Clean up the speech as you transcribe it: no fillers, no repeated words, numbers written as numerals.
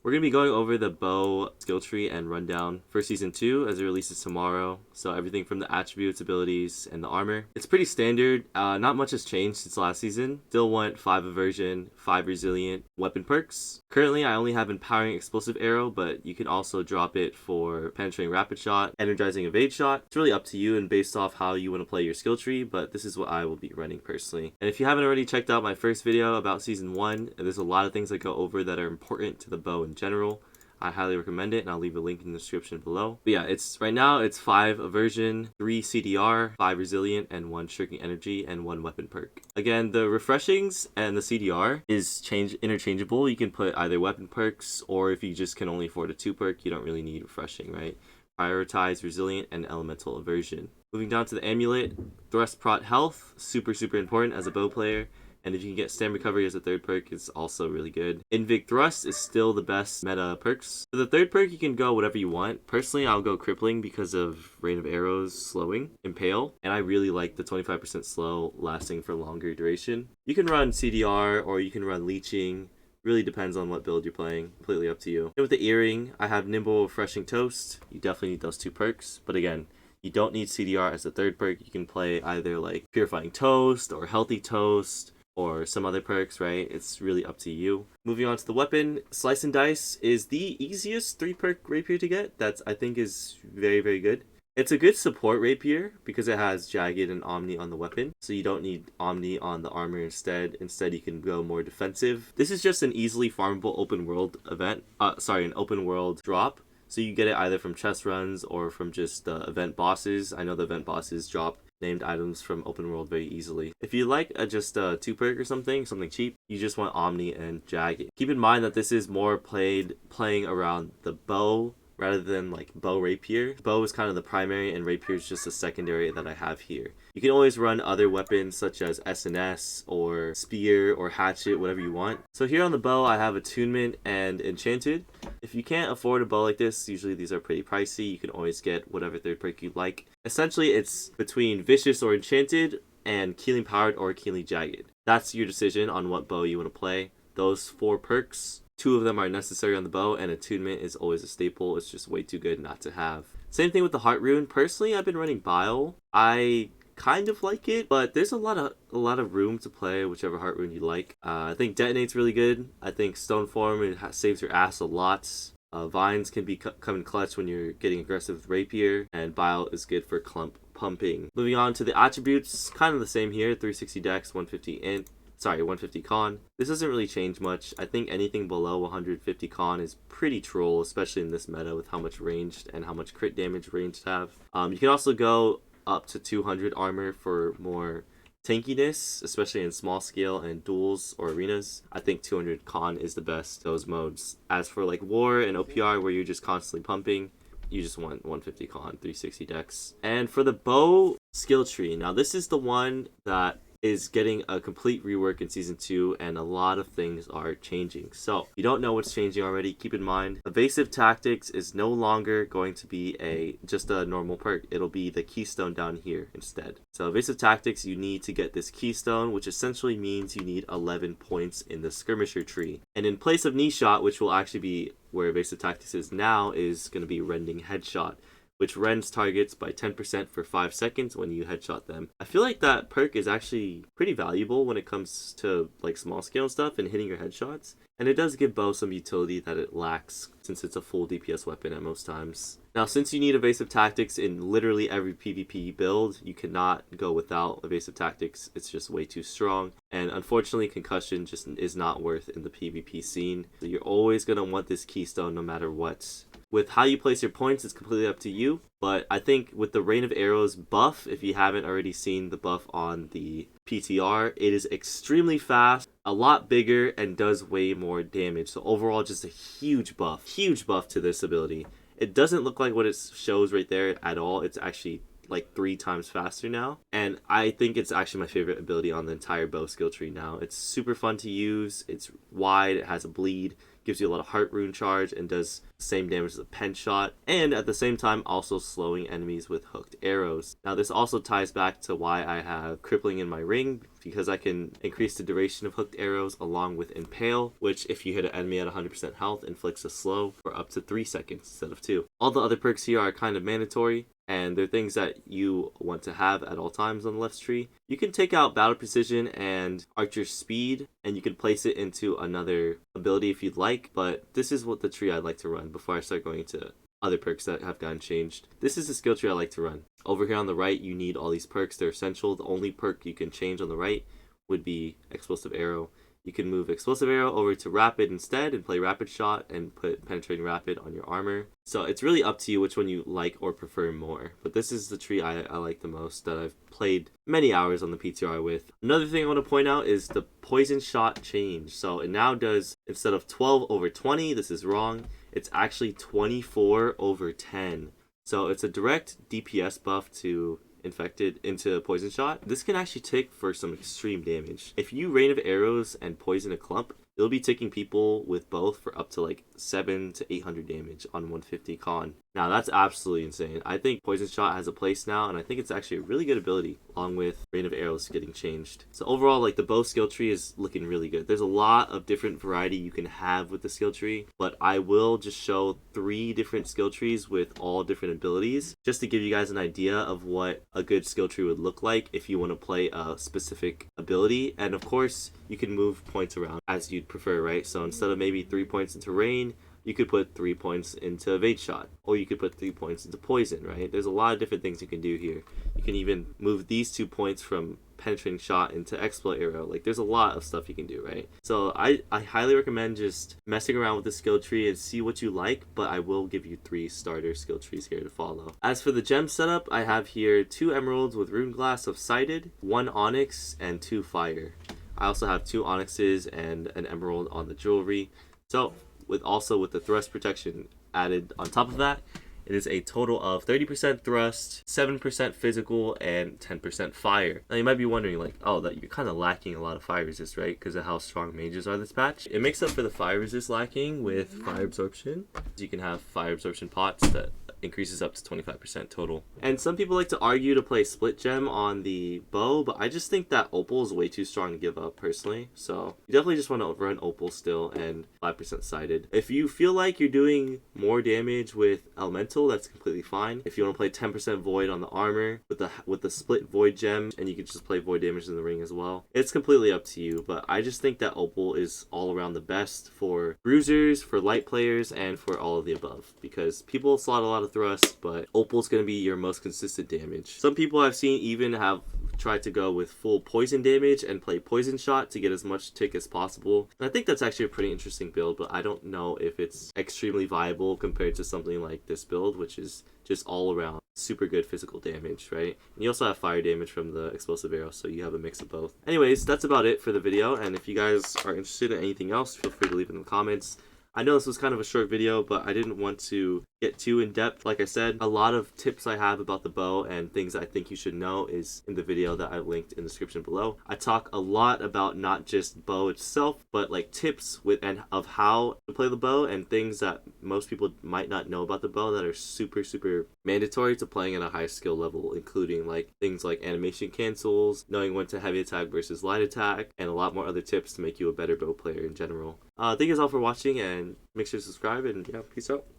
We're going to be going over the bow skill tree and rundown for Season 2 as it releases tomorrow. So everything from the attributes, abilities, and the armor. It's pretty standard. Not much has changed since last season. Still want 5 Aversion, 5 Resilient, weapon perks. Currently, I only have Empowering Explosive Arrow, but you can also drop it for Penetrating Rapid Shot, Energizing Evade Shot. It's really up to you and based off how you want to play your skill tree, but this is what I will be running personally. And if you haven't already checked out my first video about Season 1, there's a lot of things I go over that are important to the bow in general. I highly recommend it, and I'll leave a link in the description below. But yeah, right now it's 5 Aversion, 3 CDR, 5 Resilient, and 1 Shrinking Energy, and 1 weapon perk. Again, the refreshings and the CDR is interchangeable. You can put either weapon perks, or if you just can only afford a 2 perk, you don't really need refreshing, right? Prioritize Resilient and Elemental Aversion. Moving down to the Amulet, Thrust Prot Health, super important as a bow player. And if you can get Stam Recovery as a 3rd perk, it's also really good. Invig Thrust is still the best meta perks. For the 3rd perk, you can go whatever you want. Personally, I'll go Crippling because of Rain of Arrows slowing, Impale, and I really like the 25% slow lasting for longer duration. You can run CDR or you can run Leeching. Really depends on what build you're playing. Completely up to you. And with the Earring, I have Nimble Refreshing Toast. You definitely need those 2 perks, but again, you don't need CDR as a 3rd perk. You can play either like Purifying Toast or Healthy Toast, or some other perks, right? It's really up to you. Moving on to the weapon, Slice and Dice is the easiest 3 perk rapier to get. I think is very good. It's a good support rapier because it has Jagged and Omni on the weapon, so you don't need Omni on the armor instead. Instead, you can go more defensive. This is just an easily farmable open world event. An open world drop. So you get it either from chest runs or from just event bosses. I know the event bosses drop named items from open world very easily. If you like just a 2 perk or something cheap, you just want Omni and Jagged. Keep in mind that this is more playing around the bow rather than like bow rapier. Bow is kind of the primary and rapier is just a secondary that I have here. You can always run other weapons such as SNS or spear or hatchet, whatever you want. So here on the bow, I have Attunement and Enchanted. If you can't afford a bow like this, usually these are pretty pricey. You can always get whatever 3rd perk you like. Essentially, it's between Vicious or Enchanted and Keeling Powered or Keeling Jagged. That's your decision on what bow you want to play. Those 4 perks, 2 of them are necessary on the bow, and Attunement is always a staple. It's just way too good not to have. Same thing with the Heart Rune. Personally, I've been running Bile. I kind of like it, but there's a lot of room to play whichever Heart Rune you like. I think Detonate's really good. I think Stone Form saves your ass a lot. Vines can come in clutch when you're getting aggressive with Rapier, and Bile is good for clump pumping. Moving on to the attributes, kind of the same here. 360 Dex, 150 con. This doesn't really change much. I think anything below 150 con is pretty troll, especially in this meta with how much ranged and how much crit damage ranged have. You can also go up to 200 armor for more tankiness, especially in small scale and duels or arenas. I think 200 con is the best those modes. As for like war and OPR where you're just constantly pumping, you just want 150 con, 360 dex. And for the bow skill tree, now this is the one that is getting a complete rework in Season 2, and a lot of things are changing. So, if you don't know what's changing already, keep in mind, Evasive Tactics is no longer going to be just a normal perk. It'll be the Keystone down here instead. So, Evasive Tactics, you need to get this Keystone, which essentially means you need 11 points in the Skirmisher tree. And in place of Knee Shot, which will actually be where Evasive Tactics is now, is going to be Rending Headshot, which rends targets by 10% for 5 seconds when you headshot them. I feel like that perk is actually pretty valuable when it comes to like small scale stuff and hitting your headshots. And it does give bow some utility that it lacks since it's a full DPS weapon at most times. Now, since you need Evasive Tactics in literally every PvP build, you cannot go without Evasive Tactics. It's just way too strong. And unfortunately, Concussion just is not worth in the PvP scene. So you're always going to want this Keystone no matter what. With how you place your points, it's completely up to you. But I think with the Rain of Arrows buff, if you haven't already seen the buff on the PTR, it is extremely fast, a lot bigger, and does way more damage. So overall, just a huge buff to this ability. It doesn't look like what it shows right there at all. It's actually like 3 times faster now. And I think it's actually my favorite ability on the entire bow skill tree now. It's super fun to use. It's wide. It has a bleed. gives you a lot of heart rune charge, and does the same damage as a pen shot, and at the same time also slowing enemies with hooked arrows. Now this also ties back to why I have crippling in my ring, because I can increase the duration of hooked arrows along with impale, which if you hit an enemy at 100% health inflicts a slow for up to 3 seconds instead of 2. All the other perks here are kind of mandatory, and they're things that you want to have at all times on the left tree. You can take out Battle Precision and Archer Speed, and you can place it into another ability if you'd like, but this is what the tree I'd like to run before I start going into other perks that have gotten changed. This is the skill tree I like to run. Over here on the right, you need all these perks. They're essential. The only perk you can change on the right would be Explosive Arrow. You can move Explosive Arrow over to Rapid instead and play Rapid Shot and put Penetrating Rapid on your armor. So it's really up to you which one you like or prefer more. But this is the tree I like the most that I've played many hours on the PTR with. Another thing I want to point out is the Poison Shot change. So it now does, instead of 12 over 20, this is wrong, it's actually 24 over 10. So it's a direct DPS buff to infected into Poison Shot. This can actually tick for some extreme damage. If you Rain of Arrows and poison a clump, it'll be ticking people with both for up to like 700 to 800 damage on 150 con. Now that's absolutely insane. I think Poison Shot has a place now, and I think it's actually a really good ability along with Rain of Arrows getting changed. So overall, like, the bow skill tree is looking really good. There's a lot of different variety you can have with the skill tree, but I will just show 3 different skill trees with all different abilities just to give you guys an idea of what a good skill tree would look like if you want to play a specific ability. And of course, you can move points around as you'd prefer, right? So instead of maybe 3 points into Rain, you could put 3 points into Evade Shot, or you could put 3 points into Poison, right? There's a lot of different things you can do here. You can even move these 2 points from Penetrating Shot into Exploit Arrow. Like, there's a lot of stuff you can do, right? So I highly recommend just messing around with the skill tree and see what you like, but I will give you 3 starter skill trees here to follow. As for the gem setup, I have here 2 emeralds with Rune Glass of Sighted, 1 onyx, and 2 fire. I also have 2 onyxes and an emerald on the jewelry. So with the thrust protection added on top of that, it is a total of 30% thrust, 7% physical, and 10% fire. Now you might be wondering, like, oh, that you're kind of lacking a lot of fire resist, right? Because of how strong mages are this patch. It makes up for the fire resist lacking with fire absorption. You can have fire absorption pots that increases up to 25% total. And some people like to argue to play split gem on the bow, but I just think that Opal is way too strong to give up personally. So you definitely just want to run Opal still and 5% sighted. If you feel like you're doing more damage with Elemental, that's completely fine. If you want to play 10% Void on the armor with the split Void gem, and you can just play Void damage in the ring as well, it's completely up to you. But I just think that Opal is all around the best for bruisers, for light players, and for all of the above, because people slot a lot of thrust, but Opal's going to be your most consistent damage. Some people I've seen even have tried to go with full poison damage and play Poison Shot to get as much tick as possible. And I think that's actually a pretty interesting build, but I don't know if it's extremely viable compared to something like this build, which is just all around super good physical damage, right? And you also have fire damage from the explosive arrow, so you have a mix of both. Anyways, that's about it for the video, and if you guys are interested in anything else, feel free to leave it in the comments. I know this was kind of a short video, but I didn't want to get too in depth. Like I said, a lot of tips I have about the bow and things I think you should know is in the video that I linked in the description below. I talk a lot about not just bow itself, but like tips of how to play the bow and things that most people might not know about the bow that are super mandatory to playing at a high skill level, including like things like animation cancels, knowing when to heavy attack versus light attack, and a lot more other tips to make you a better bow player in general. Thank you guys all for watching, and make sure to subscribe, and yeah, peace out.